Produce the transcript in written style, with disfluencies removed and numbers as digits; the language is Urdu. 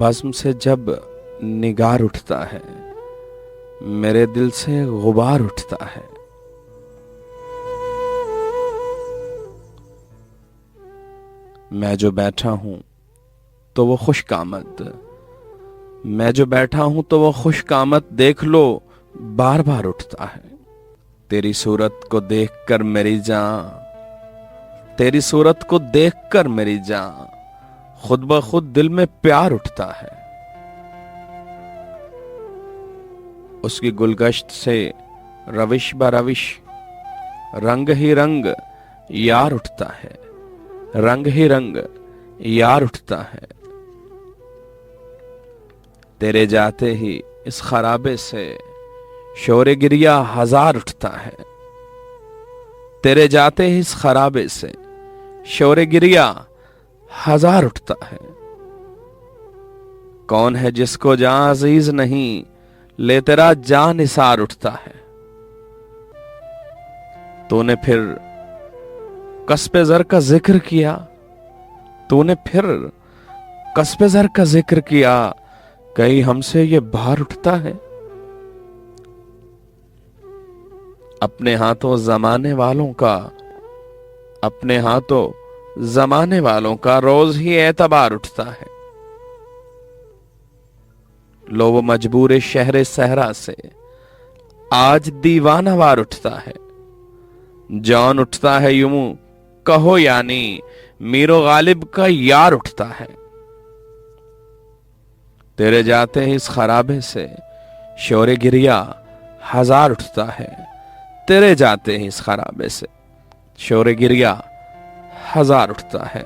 بزم سے جب نگار اٹھتا ہے میرے دل سے غبار اٹھتا ہے. میں جو بیٹھا ہوں تو وہ خوش آمد، میں جو بیٹھا ہوں تو وہ خوش آمد دیکھ لو بار بار اٹھتا ہے. تیری صورت کو دیکھ کر میری جان، تیری صورت کو دیکھ کر میری جان خود بخود دل میں پیار اٹھتا ہے. اس کی گلگشت سے روش بروش رنگ ہی رنگ یار اٹھتا ہے، رنگ ہی رنگ یار اٹھتا ہے. تیرے جاتے ہی اس خرابے سے شور گریا ہزار اٹھتا ہے. تیرے جاتے ہی اس خرابے سے شور گریا ہزار اٹھتا ہے. کون ہے جس کو جاں عزیز نہیں لے تیرا جاں نثار اٹھتا ہے. تو نے پھر کسب زر کا ذکر کیا، تو نے پھر کسب زر کا ذکر کیا، کہیں ہم سے یہ بھار اٹھتا ہے. اپنے ہاتھوں زمانے والوں کا، اپنے ہاتھوں زمانے والوں کا روز ہی اعتبار اٹھتا ہے. لو وہ مجبور شہر صحرا سے آج دیوانہ وار اٹھتا ہے. جان اٹھتا ہے یوں کہو یعنی میر و غالب کا یار اٹھتا ہے. تیرے جاتے ہی اس خرابے سے شور گریا ہزار اٹھتا ہے. تیرے جاتے ہی اس خرابے سے شور گریا ہزار اٹھتا ہے.